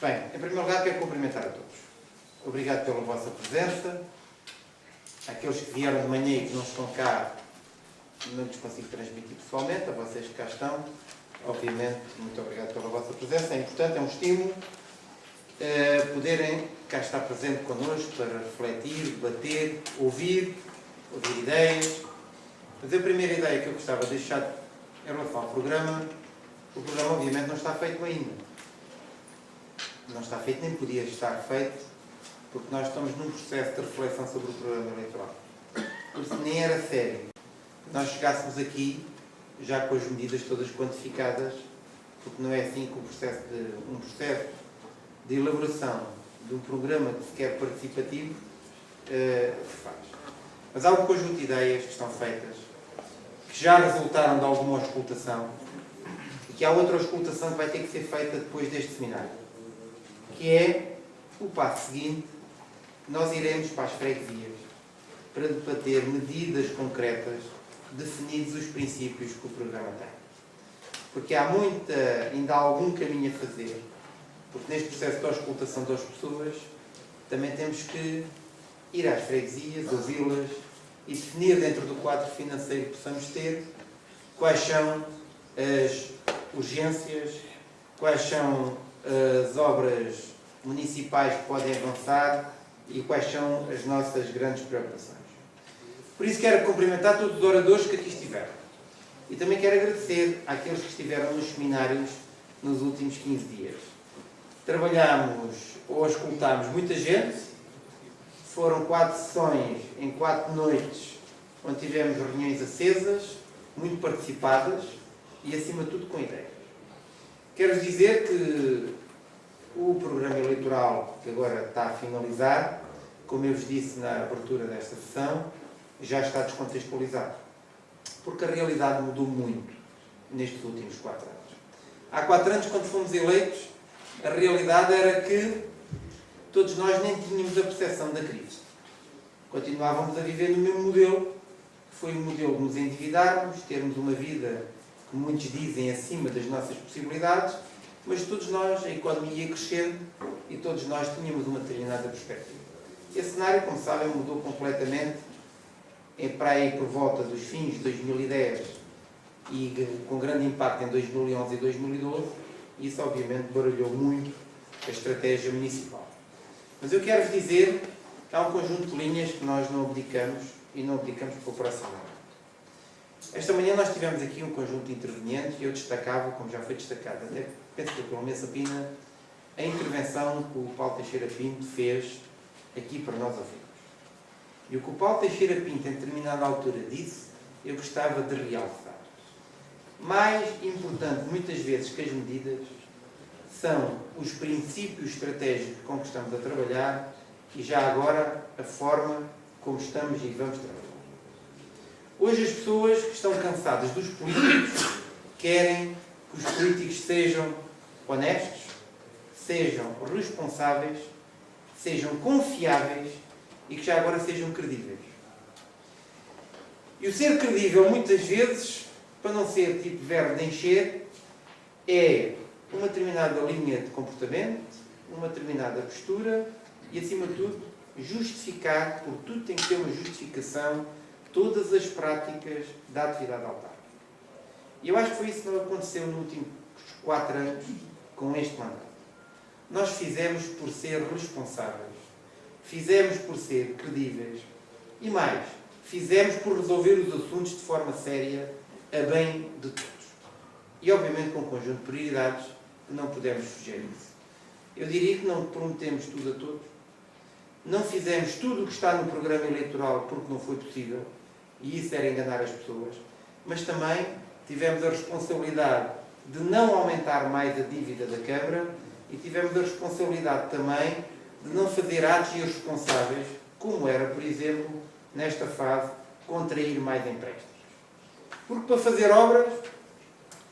Bem, em primeiro lugar quero cumprimentar a todos. Obrigado pela vossa presença. Aqueles que vieram de manhã e que não estão cá, não lhes consigo transmitir pessoalmente, a vocês que cá estão, obviamente, muito obrigado pela vossa presença. É importante, é um estímulo poderem cá estar presente connosco para refletir, debater, ouvir ideias. Mas a primeira ideia que eu gostava de deixar em relação ao programa, o programa obviamente não está feito ainda. Não está feito, nem podia estar feito, porque nós estamos num processo de reflexão sobre o programa eleitoral. Por isso nem era sério que nós chegássemos aqui já com as medidas todas quantificadas, porque não é assim que um processo de elaboração de um programa que se quer participativo se faz. Mas há um conjunto de ideias que estão feitas, que já resultaram de alguma auscultação, e que há outra auscultação que vai ter que ser feita depois deste seminário, que é o passo seguinte. Nós iremos para as freguesias para debater medidas concretas, definidos os princípios que o programa tem. Porque há ainda há algum caminho a fazer, porque neste processo de auscultação das pessoas também temos que ir às freguesias, ouvi-las e definir dentro do quadro financeiro que possamos ter quais são as urgências, quais são as obras municipais que podem avançar e quais são as nossas grandes preocupações. Por isso quero cumprimentar todos os oradores que aqui estiveram. E também quero agradecer àqueles que estiveram nos seminários nos últimos 15 dias. Trabalhámos ou escutámos muita gente. Foram 4 sessões em 4 noites, onde tivemos reuniões acesas, muito participadas e, acima de tudo, com ideias. Quero dizer que o programa eleitoral, que agora está a finalizar, como eu vos disse na abertura desta sessão, já está descontextualizado. Porque a realidade mudou muito nestes últimos 4 anos. Há 4 anos, quando fomos eleitos, a realidade era que todos nós nem tínhamos a percepção da crise. Continuávamos a viver no mesmo modelo, que foi o modelo de nos endividarmos, termos uma vida que muitos dizem acima das nossas possibilidades, mas todos nós, a economia ia crescendo e todos nós tínhamos uma determinada perspectiva. Esse cenário, como sabem, mudou completamente para aí por volta dos fins de 2010 e com grande impacto em 2011 e 2012, e isso obviamente baralhou muito a estratégia municipal. Mas eu quero-vos dizer que há um conjunto de linhas que nós não abdicamos e não abdicamos para o próximo ano. Esta manhã nós tivemos aqui um conjunto de intervenientes e eu destacava, como já foi destacado, até penso que pelo Messa Pina, a intervenção que o Paulo Teixeira Pinto fez aqui para nós ouvirmos. E o que o Paulo Teixeira Pinto, em determinada altura, disse, eu gostava de realçar. Mais importante, muitas vezes, que as medidas, são os princípios estratégicos com que estamos a trabalhar e já agora a forma como estamos e vamos trabalhar. Hoje as pessoas que estão cansadas dos políticos querem que os políticos sejam honestos, sejam responsáveis, sejam confiáveis e que já agora sejam credíveis. E o ser credível, muitas vezes, para não ser tipo verbo de encher, é uma determinada linha de comportamento, uma determinada postura e, acima de tudo, justificar, porque tudo tem que ter uma justificação, todas as práticas da atividade autárquica. E eu acho que foi isso que aconteceu nos últimos 4 anos com este mandato. Nós fizemos por ser responsáveis, fizemos por ser credíveis e mais, fizemos por resolver os assuntos de forma séria a bem de todos. E obviamente com um conjunto de prioridades que não podemos fugir disso. Eu diria que não prometemos tudo a todos, não fizemos tudo o que está no programa eleitoral porque não foi possível, e isso era enganar as pessoas, mas também tivemos a responsabilidade de não aumentar mais a dívida da Câmara e tivemos a responsabilidade também de não fazer atos irresponsáveis, como era, por exemplo, nesta fase, contrair mais empréstimos. Porque para fazer obras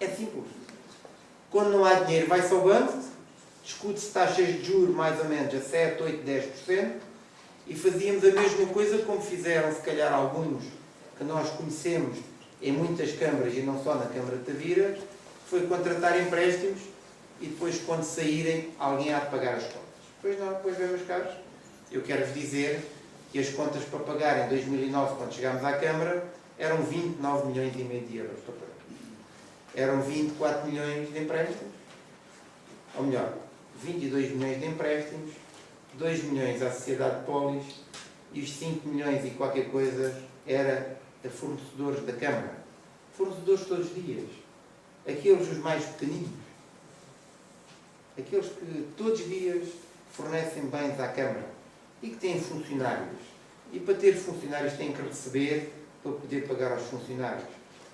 é simples. Quando não há dinheiro, vai-se ao banco, discute-se taxas de juros mais ou menos a 7, 8, 10%, e fazíamos a mesma coisa como fizeram, se calhar, alguns que nós conhecemos em muitas câmaras e não só na Câmara de Tavira, foi contratar empréstimos e depois, quando saírem, alguém há de pagar as contas. Pois não, pois bem, meus caros, eu quero-vos dizer que as contas para pagar em 2009, quando chegámos à Câmara, eram 29 milhões e meio de euros para pagar. Eram 24 milhões de empréstimos, ou melhor, 22 milhões de empréstimos, 2 milhões à Sociedade de Polis e os 5 milhões e qualquer coisa era a fornecedores da Câmara. Fornecedores todos os dias. Aqueles os mais pequeninos. Aqueles que todos os dias fornecem bens à Câmara e que têm funcionários. E para ter funcionários têm que receber para poder pagar aos funcionários.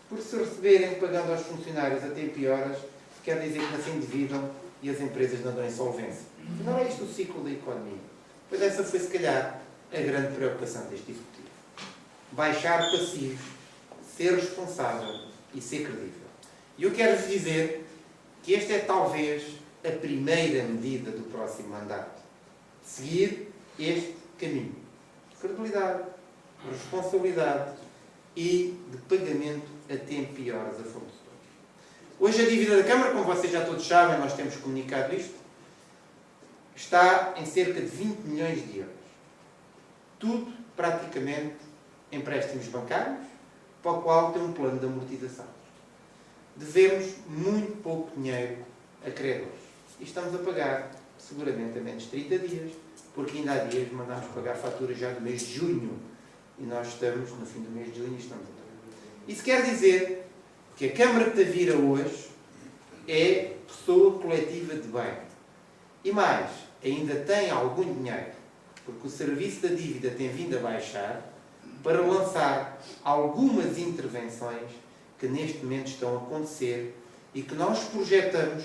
Porque se receberem pagando aos funcionários até pioras, quer dizer que não se endividam e as empresas não dão insolvência. Não é isto o ciclo da economia. Pois essa foi, se calhar, a grande preocupação deste Executivo. Baixar passivos, ser responsável e ser credível. E eu quero-vos dizer que esta é talvez a primeira medida do próximo mandato. Seguir este caminho. Credibilidade, responsabilidade e de pagamento a tempo e horas a fornecedores. Hoje a dívida da Câmara, como vocês já todos sabem, nós temos comunicado isto, está em cerca de 20 milhões de euros. Tudo, praticamente, empréstimos bancários, para o qual tem um plano de amortização. Devemos muito pouco dinheiro a credores. E estamos a pagar, seguramente, a menos de 30 dias, porque ainda há dias mandámos pagar faturas já do mês de junho. E nós estamos, no fim do mês de junho, e estamos a pagar. Isso quer dizer que a Câmara que te vira hoje é pessoa coletiva de bem. E mais, ainda tem algum dinheiro, porque o serviço da dívida tem vindo a baixar, para lançar algumas intervenções que neste momento estão a acontecer e que nós projetamos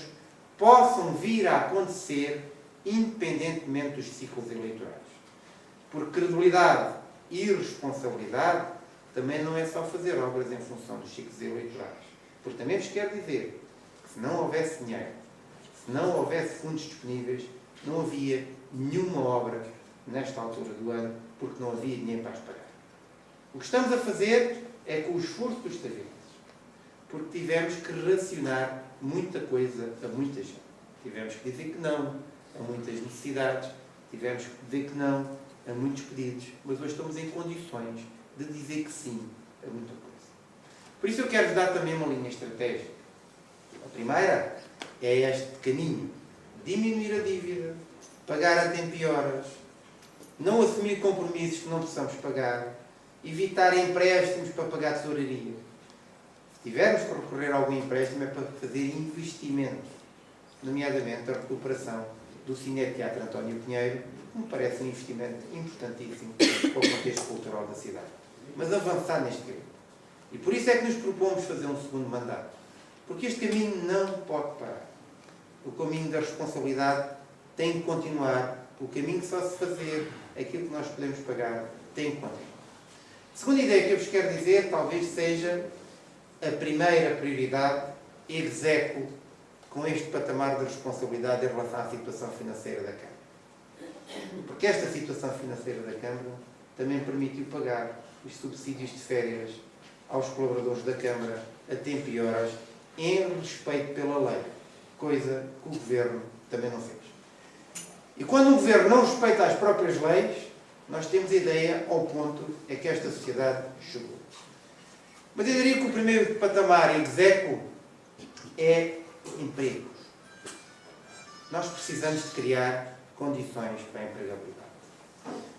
possam vir a acontecer independentemente dos ciclos eleitorais. Porque credibilidade e responsabilidade também não é só fazer obras em função dos ciclos eleitorais. Porque também vos quero dizer que se não houvesse dinheiro, se não houvesse fundos disponíveis, não havia nenhuma obra nesta altura do ano, porque não havia dinheiro para as pagar. O que estamos a fazer é com o esforço dos talentos, porque tivemos que racionar muita coisa a muita gente. Tivemos que dizer que não a muitas necessidades, tivemos que dizer que não a muitos pedidos, mas hoje estamos em condições de dizer que sim a muita coisa. Por isso eu quero-vos dar também uma linha estratégica. A primeira é este caminho. Diminuir a dívida, pagar a tempo e horas, não assumir compromissos que não possamos pagar, evitar empréstimos para pagar a tesouraria. Se tivermos que recorrer a algum empréstimo é para fazer investimentos, nomeadamente a recuperação do Cineteatro António Pinheiro, que me parece um investimento importantíssimo para o contexto cultural da cidade. Mas avançar neste caminho. E por isso é que nos propomos fazer um segundo mandato. Porque este caminho não pode parar. O caminho da responsabilidade tem que continuar. O caminho que só se fazer aquilo que nós podemos pagar tem que continuar. A segunda ideia que eu vos quero dizer talvez seja a primeira prioridade execo com este patamar de responsabilidade em relação à situação financeira da Câmara. Porque esta situação financeira da Câmara também permitiu pagar os subsídios de férias aos colaboradores da Câmara a tempo e horas em respeito pela lei, coisa que o Governo também não fez. E quando o Governo não respeita as próprias leis, nós temos a ideia ao ponto é que esta sociedade chegou. Mas eu diria que o primeiro patamar execo é empregos. Nós precisamos de criar condições para a empregabilidade.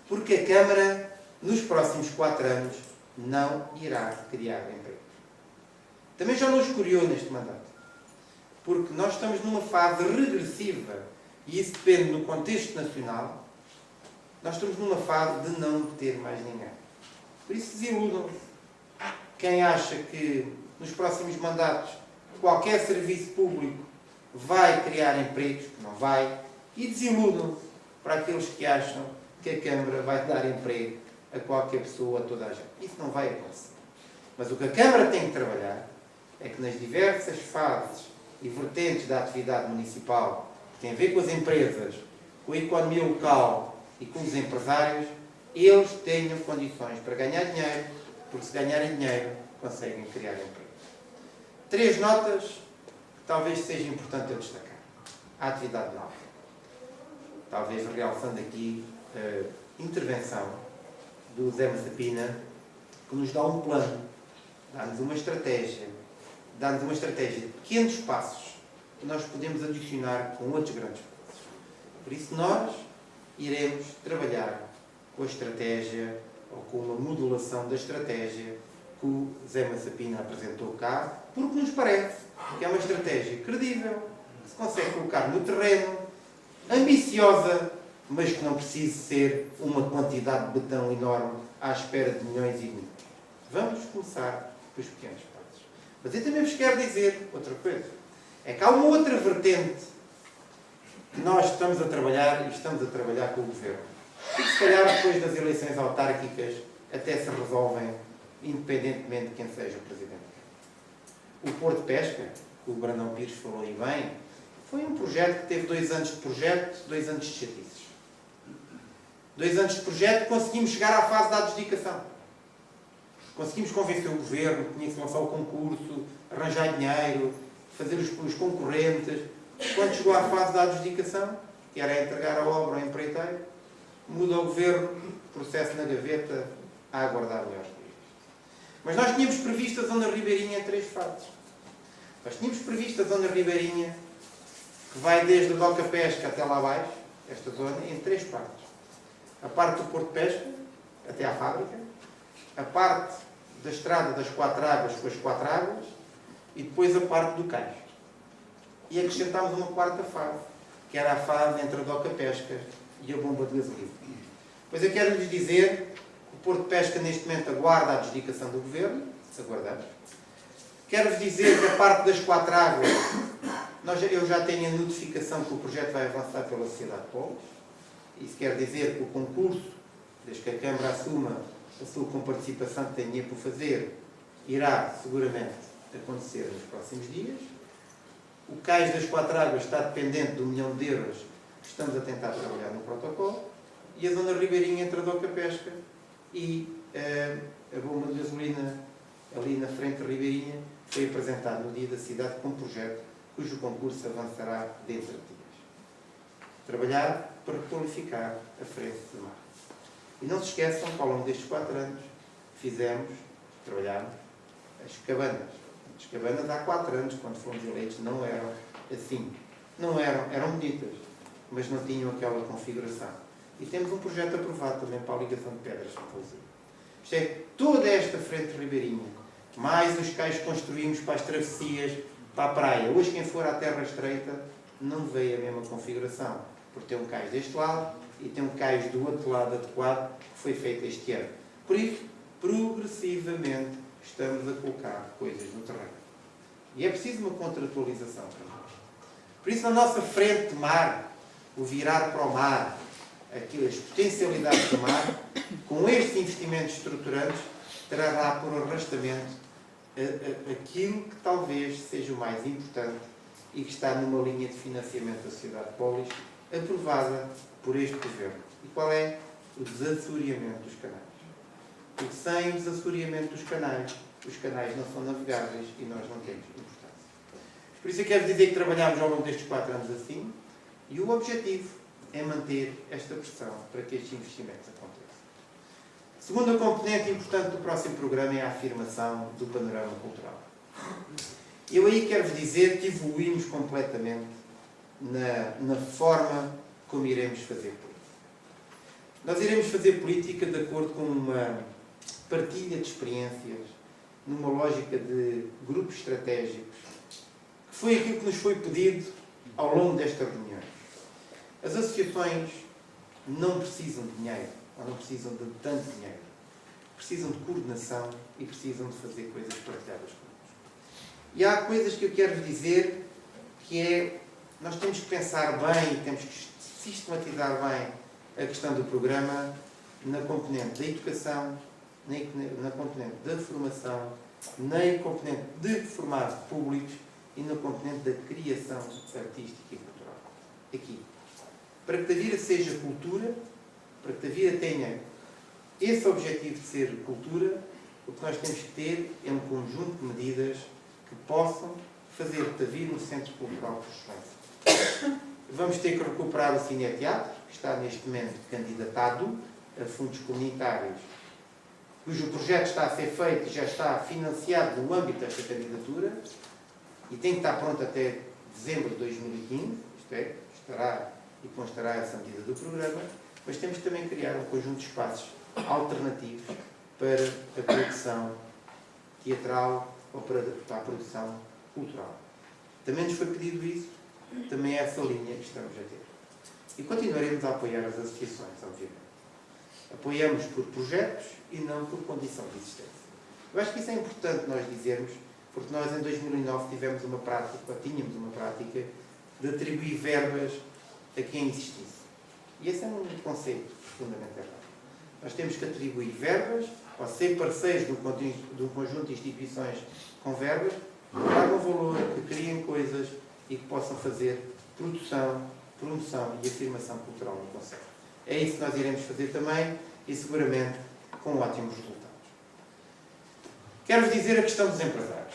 Porque a Câmara, nos próximos 4 anos, não irá criar emprego. Também já nos escolheu neste mandato. Porque nós estamos numa fase regressiva, e isso depende do contexto nacional, nós estamos numa fase de não ter mais ninguém. Por isso desiludam-se. Quem acha que nos próximos mandatos qualquer serviço público vai criar empregos, que não vai, e desiludam-se para aqueles que acham que a Câmara vai dar emprego a qualquer pessoa, a toda a gente. Isso não vai acontecer. Mas o que a Câmara tem que trabalhar é que nas diversas fases e vertentes da atividade municipal, que tem a ver com as empresas, com a economia local e com os empresários, eles tenham condições para ganhar dinheiro, porque se ganharem dinheiro, conseguem criar emprego. 3 notas que talvez seja importante eu destacar. à atividade náutica. Talvez realçando aqui a intervenção do Zé Massapina, que nos dá um plano, dá-nos uma estratégia de pequenos passos que nós podemos adicionar com outros grandes passos. Por isso nós iremos trabalhar com a estratégia ou com uma modulação da estratégia que o Zé Massapina apresentou cá, porque nos parece que é uma estratégia credível, que se consegue colocar no terreno, ambiciosa, mas que não precisa ser uma quantidade de betão enorme à espera de milhões e milhões. Vamos começar pelos pequenos passos. Mas eu também vos quero dizer outra coisa. É que há uma outra vertente que nós estamos a trabalhar e estamos a trabalhar com o Governo. E que se calhar depois das eleições autárquicas até se resolvem, independentemente de quem seja o Presidente. O Porto de Pesca, que o Brandão Pires falou aí bem, foi um projeto que teve 2 anos de projeto, 2 anos de chatices. 2 anos de projeto, conseguimos chegar à fase da adjudicação. Conseguimos convencer o Governo que tinha que se lançar o concurso, arranjar dinheiro, fazer os concorrentes. Quando chegou à fase da adjudicação, que era entregar a obra ao empreiteiro, muda o Governo, processo na gaveta, a aguardar melhores dias. Mas nós tínhamos previsto a Zona Ribeirinha em 3 fases. Nós tínhamos previsto a Zona Ribeirinha, que vai desde a Doca Pesca até lá abaixo, esta zona, em 3 partes. A parte do Porto de Pesca, até à fábrica, a parte da estrada das 4 águas com as 4 águas, e depois a parte do cais. E acrescentámos uma 4ª fase, que era a fase entre a Doca Pesca e a bomba de gasolina. Pois eu quero lhes dizer que o Porto de Pesca neste momento aguarda a adjudicação do Governo, aguardamos. Quero-vos dizer que a parte das 4 águas, eu já tenho a notificação que o projeto vai avançar pela Sociedade de Polos. Isso quer dizer que o concurso, desde que a Câmara assuma a sua comparticipação que tem dinheiro por fazer, irá seguramente acontecer nos próximos dias. O cais das 4 águas está dependente do 1 milhão de euros que estamos a tentar trabalhar no protocolo. E a Zona Ribeirinha entre a Doca Pesca e a bomba de gasolina ali na frente da Ribeirinha foi apresentado no dia da cidade com um projeto cujo concurso avançará dentro de dias. Trabalhar para qualificar a frente de mar. E não se esqueçam que ao longo destes 4 anos trabalhámos as cabanas. As cabanas há 4 anos, quando fomos eleitos, não eram assim. Eram bonitas, mas não tinham aquela configuração. E temos um projeto aprovado também para a ligação de pedras, inclusive. Isto é, toda esta frente ribeirinha, mais os cais que construímos para as travessias, para a praia. Hoje, quem for à terra estreita, não vê a mesma configuração, porque tem um cais deste lado e tem um cais do outro lado adequado, que foi feito este ano. Por isso, progressivamente, estamos a colocar coisas no terreno. E é preciso uma contratualização para nós. Por isso, na nossa frente de mar, o virar para o mar, as potencialidades do mar, com estes investimentos estruturantes, trará por arrastamento aquilo que talvez seja o mais importante e que está numa linha de financiamento da Sociedade de Polis, aprovada por este Governo. E qual é? O desassoreamento dos canais. Porque sem o desassoreamento dos canais, os canais não são navegáveis e nós não temos importância. Por isso eu quero dizer que trabalhamos ao longo destes 4 anos assim, e o objetivo é manter esta pressão para que estes investimentos aconteçam. Segunda componente importante do próximo programa é a afirmação do panorama cultural. Eu aí quero-vos dizer que evoluímos completamente na forma como iremos fazer política. Nós iremos fazer política de acordo com uma partilha de experiências, numa lógica de grupos estratégicos, que foi aquilo que nos foi pedido ao longo desta reunião. As associações não precisam de dinheiro, ou não precisam de tanto dinheiro. Precisam de coordenação e precisam de fazer coisas partilhadas connosco. E há coisas que eu quero dizer que é, nós temos que pensar bem e temos que sistematizar bem a questão do programa na componente da educação, na componente da formação, na componente de formar públicos e na componente da criação artística e cultural. Aqui. Para que a vida seja cultura, para que a vida tenha esse objetivo de ser cultura, o que nós temos que ter é um conjunto de medidas que possam fazer da vida um centro cultural por excelência. Vamos ter que recuperar o Cineteatro, que está neste momento candidatado a fundos comunitários, cujo projeto está a ser feito e já está financiado no âmbito desta candidatura e tem que estar pronto até dezembro de 2015, isto é, estará e constará essa medida do programa, mas temos também que criar um conjunto de espaços alternativos para a produção teatral ou para a produção cultural. Também nos foi pedido isso, também é essa linha que estamos a ter. E continuaremos a apoiar as associações, obviamente. Apoiamos por projetos e não por condição de existência. Eu acho que isso é importante nós dizermos, porque nós em 2009 tínhamos uma prática de atribuir verbas a quem existisse. E esse é um conceito profundamente errado. Nós temos que atribuir verbas, ou ser parceiros de um conjunto de instituições com verbas, que tragam valor, que criem coisas e que possam fazer produção, promoção e afirmação cultural no conceito. É isso que nós iremos fazer também e seguramente com ótimos resultados. Quero-vos dizer a questão dos empresários.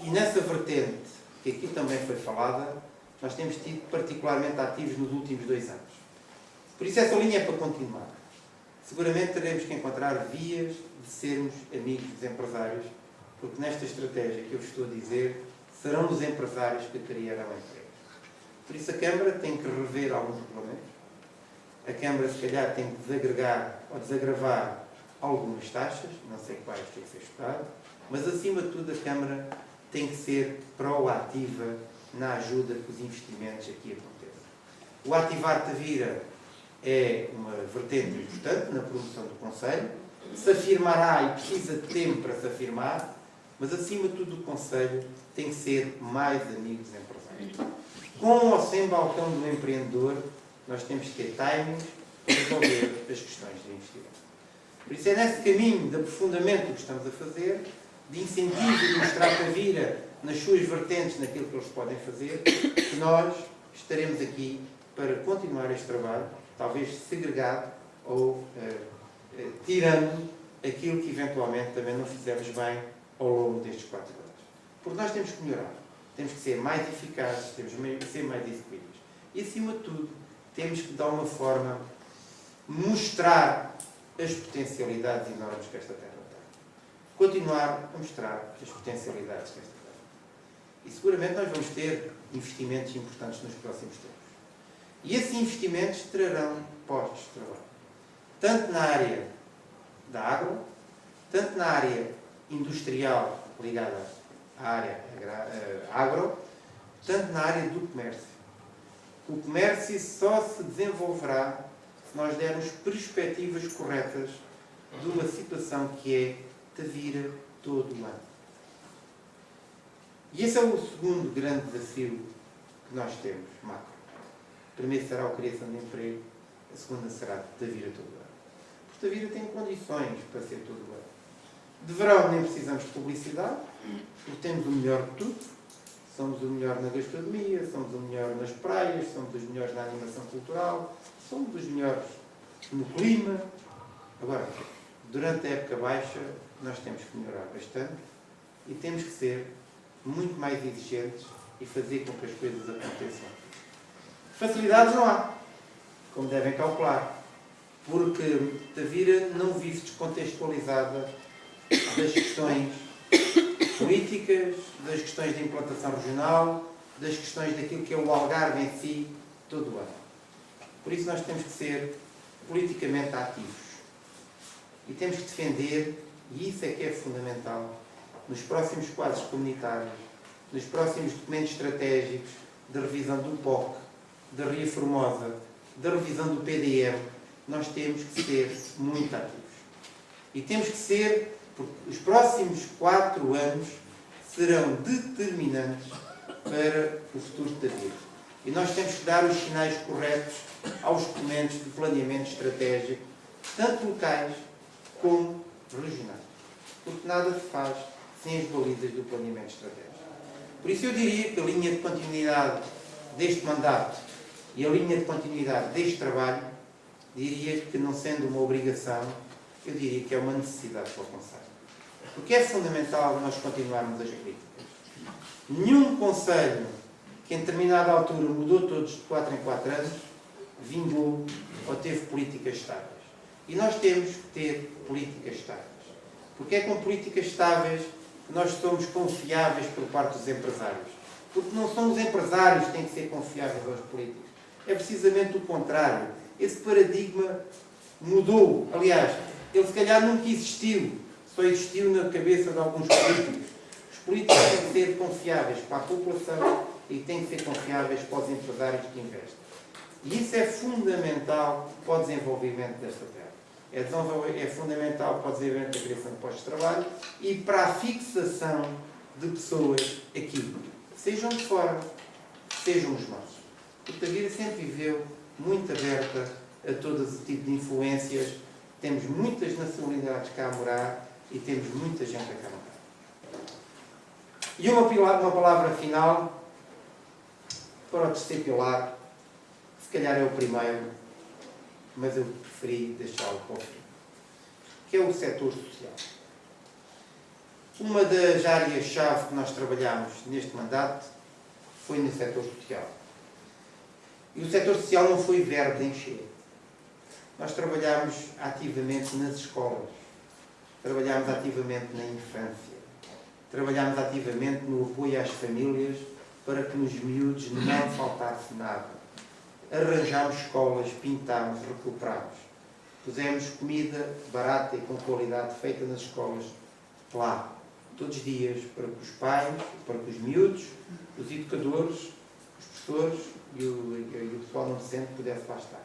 E nessa vertente, que aqui também foi falada, nós temos sido particularmente ativos nos últimos 2 anos. Por isso essa linha é para continuar. Seguramente teremos que encontrar vias de sermos amigos dos empresários, porque nesta estratégia que eu vos estou a dizer, serão os empresários que criarão emprego. Por isso a Câmara tem que rever alguns regulamentos. A Câmara, se calhar, tem que desagregar ou desagravar algumas taxas, não sei quais têm que ser estudado, mas, acima de tudo, a Câmara tem que ser proativa na ajuda que os investimentos aqui aconteçam. O Ativar Tavira é uma vertente importante na promoção do Conselho, se afirmará e precisa de tempo para se afirmar, mas, acima de tudo, o Conselho tem que ser mais amigo dos empresários. Com ou sem balcão do empreendedor, nós temos que ter timings para resolver as questões de investimento. Por isso é nesse caminho de aprofundamento que estamos a fazer, de incentivo de mostrar Tavira nas suas vertentes, naquilo que eles podem fazer, que nós estaremos aqui para continuar este trabalho, talvez segregado ou tirando aquilo que eventualmente também não fizemos bem ao longo destes 4 anos. Porque nós temos que melhorar, temos que ser mais eficazes, temos que ser mais executivos. E, acima de tudo, temos que, de alguma forma, mostrar as potencialidades enormes que esta terra tem. Continuar a mostrar as potencialidades que esta terra tem. E seguramente nós vamos ter investimentos importantes nos próximos tempos. E esses investimentos trarão postos de trabalho. Tanto na área da agro, tanto na área industrial ligada à área agro, tanto na área do comércio. O comércio só se desenvolverá se nós dermos perspectivas corretas de uma situação que é Tavira todo o ano. E esse é o segundo grande desafio que nós temos, macro. O primeiro será a criação de emprego, a segunda será Tavira todo o ano. Porque Tavira tem condições para ser todo o ano. De verão nem precisamos de publicidade, porque temos o melhor de tudo. Somos o melhor na gastronomia, somos o melhor nas praias, somos os melhores na animação cultural, somos os melhores no clima. Agora, durante a época baixa, nós temos que melhorar bastante e temos que ser muito mais exigentes e fazer com que as coisas aconteçam. Facilidades não há, como devem calcular, porque Tavira não vive descontextualizada das questões políticas, das questões de implantação regional, das questões daquilo que é o Algarve em si, todo o ano. Por isso nós temos que ser politicamente ativos. E temos que defender, e isso é que é fundamental, nos próximos quadros comunitários, nos próximos documentos estratégicos de revisão do POC, da Ria Formosa, da revisão do PDM, nós temos que ser muito ativos. E temos que ser, porque os próximos 4 anos serão determinantes para o futuro de Tavira. E nós temos que dar os sinais corretos aos documentos de planeamento estratégico, tanto locais como regionais. Porque nada se faz sem as balizas do planeamento estratégico. Por isso eu diria que a linha de continuidade deste mandato e a linha de continuidade deste trabalho, diria que, não sendo uma obrigação, eu diria que é uma necessidade para o Conselho. Porque é fundamental nós continuarmos as críticas. Nenhum Conselho que em determinada altura mudou todos de 4 em 4 anos, vingou ou teve políticas estáveis. E nós temos que ter políticas estáveis. Porque é com políticas estáveis que nós somos confiáveis por parte dos empresários. Porque não são os empresários que têm que ser confiáveis aos políticos. É precisamente o contrário. Esse paradigma mudou. Aliás, ele se calhar nunca existiu. Só existiu na cabeça de alguns políticos. Os políticos têm que ser confiáveis para a população e têm que ser confiáveis para os empresários que investem. E isso é fundamental para o desenvolvimento desta terra. É fundamental para o desenvolvimento da criação de postos de trabalho e para a fixação de pessoas aqui. Sejam de fora, sejam os nossos. Porque a vida sempre viveu muito aberta a todo esse tipo de influências. Temos muitas nacionalidades cá a morar e temos muita gente a cá a morar. E uma palavra final para o terceiro pilar. Se calhar é o primeiro, mas eu preferi deixá-lo para o fim, que é o setor social. Uma das áreas-chave que nós trabalhámos neste mandato foi no setor social. E o setor social não foi verbo de encher. Nós trabalhámos ativamente nas escolas, trabalhámos ativamente na infância, trabalhámos ativamente no apoio às famílias para que nos miúdos não faltasse nada. Arranjámos escolas, pintámos, recuperámos. Pusemos comida barata e com qualidade feita nas escolas lá, todos os dias, para que os pais, para que os miúdos, os educadores, os professores e o pessoal não docente pudesse lá estar.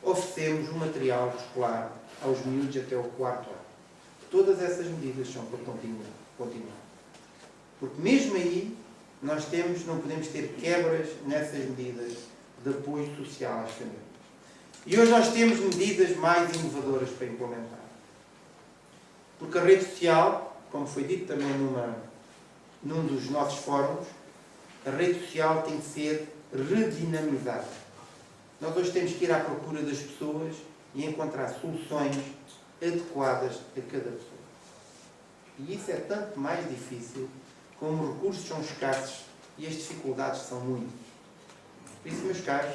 Oferecemos um material escolar aos miúdos até o 4º ano. Todas essas medidas são para continuar. Porque mesmo aí, nós não podemos ter quebras nessas medidas de apoio social às famílias. E hoje nós temos medidas mais inovadoras para implementar. Porque a rede social, como foi dito também num dos nossos fóruns, a rede social tem que ser redinamizada. Nós hoje temos que ir à procura das pessoas e encontrar soluções adequadas a cada pessoa. E isso é tanto mais difícil como os recursos são escassos e as dificuldades são muitas. Por isso, meus caros,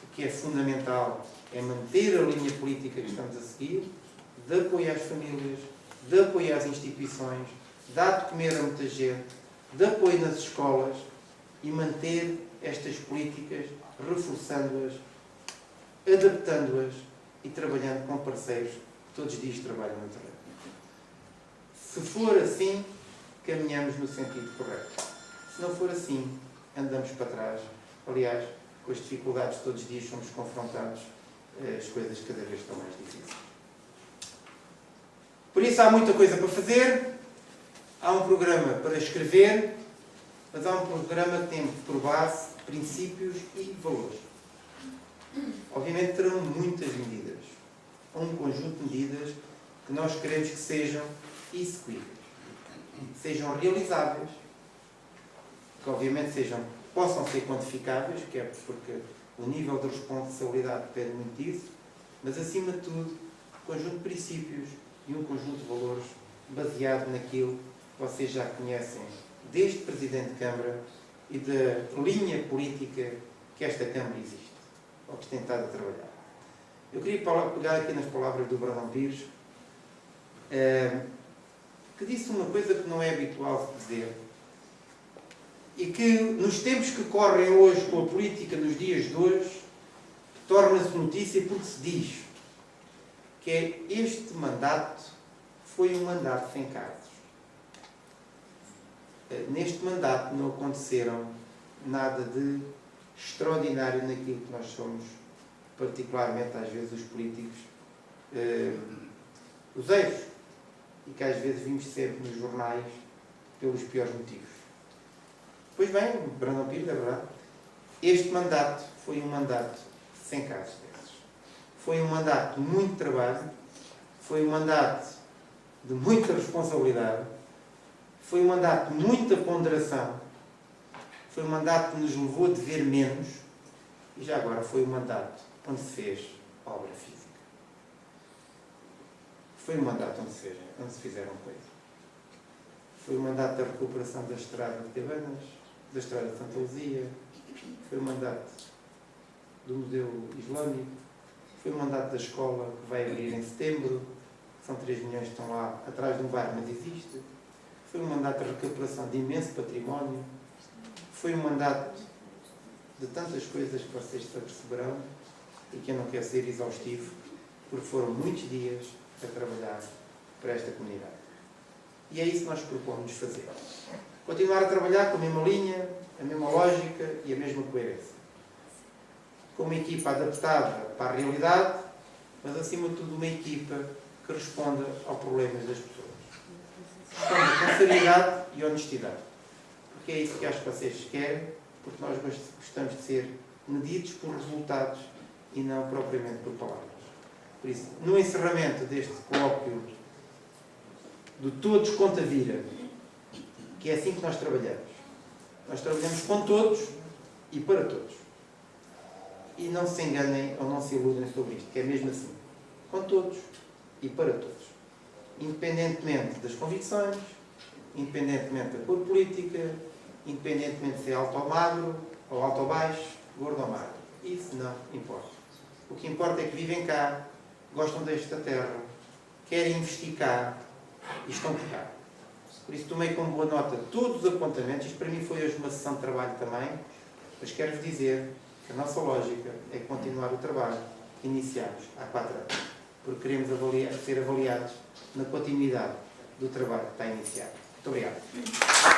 o que é fundamental é manter a linha política que estamos a seguir, de apoio às famílias, de apoio às instituições, de dar de comer a muita gente, de apoio nas escolas e manter estas políticas, reforçando-as, adaptando-as e trabalhando com parceiros que todos os dias trabalham na terreno. Se for assim, caminhamos no sentido correto. Se não for assim, andamos para trás. Aliás, com as dificuldades todos os dias somos confrontados, as coisas cada vez estão mais difíceis. Por isso há muita coisa para fazer, há um programa para escrever, mas há um programa que tem por base princípios e valores. Obviamente terão muitas medidas, um conjunto de medidas que nós queremos que sejam execuíveis, sejam realizáveis, que obviamente possam ser quantificáveis, que é porque o nível de responsabilidade depende muito disso, mas acima de tudo, um conjunto de princípios e um conjunto de valores baseado naquilo que vocês já conhecem desde Presidente de Câmara e da linha política que esta Câmara existe, ou que tem estado a trabalhar. Eu queria pegar aqui nas palavras do Brandão Pires, que disse uma coisa que não é habitual dizer, e que nos tempos que correm hoje com a política nos dias de hoje, torna-se notícia porque se diz que este mandato foi um mandato sem casos. Neste mandato não aconteceram nada de extraordinário naquilo que nós somos, particularmente às vezes os políticos, os erros, e que às vezes vimos sempre nos jornais pelos piores motivos. Pois bem, Brandão Pires, é verdade, este mandato foi um mandato sem casos desses. Foi um mandato de muito trabalho, foi um mandato de muita responsabilidade, foi um mandato de muita ponderação, foi um mandato que nos levou a dever menos e já agora foi um mandato onde se fez obra física. Foi um mandato onde se fizeram coisas. Foi um mandato da recuperação da estrada de Cabanas, da Estrada de Santa Luzia, foi o mandato do Museu Islâmico, foi o mandato da escola que vai abrir em setembro, são 3 milhões que estão lá atrás de um bar, mas existe. Foi um mandato de recuperação de imenso património, foi um mandato de tantas coisas que vocês se aperceberão e que eu não quero ser exaustivo, porque foram muitos dias a trabalhar para esta comunidade. E é isso que nós propomos fazer. Continuar a trabalhar com a mesma linha, a mesma lógica e a mesma coerência. Com uma equipa adaptada para a realidade, mas acima de tudo uma equipa que responda aos problemas das pessoas. Responda com seriedade e honestidade. Porque é isso que acho que vocês querem, porque nós gostamos de ser medidos por resultados e não propriamente por palavras. Por isso, no encerramento deste colóquio do Todos Conta Vira, que é assim que nós trabalhamos. Nós trabalhamos com todos e para todos. E não se enganem ou não se iludem sobre isto, que é mesmo assim. Com todos e para todos. Independentemente das convicções, independentemente da cor política, independentemente de ser alto ou magro, ou alto ou baixo, gordo ou magro. Isso não importa. O que importa é que vivem cá, gostam desta terra, querem investir cá e estão por cá. Por isso tomei como boa nota todos os apontamentos. Isto para mim foi hoje uma sessão de trabalho também, mas quero-vos dizer que a nossa lógica é continuar o trabalho que iniciámos há 4 anos, porque queremos ser avaliados na continuidade do trabalho que está iniciado. Muito obrigado.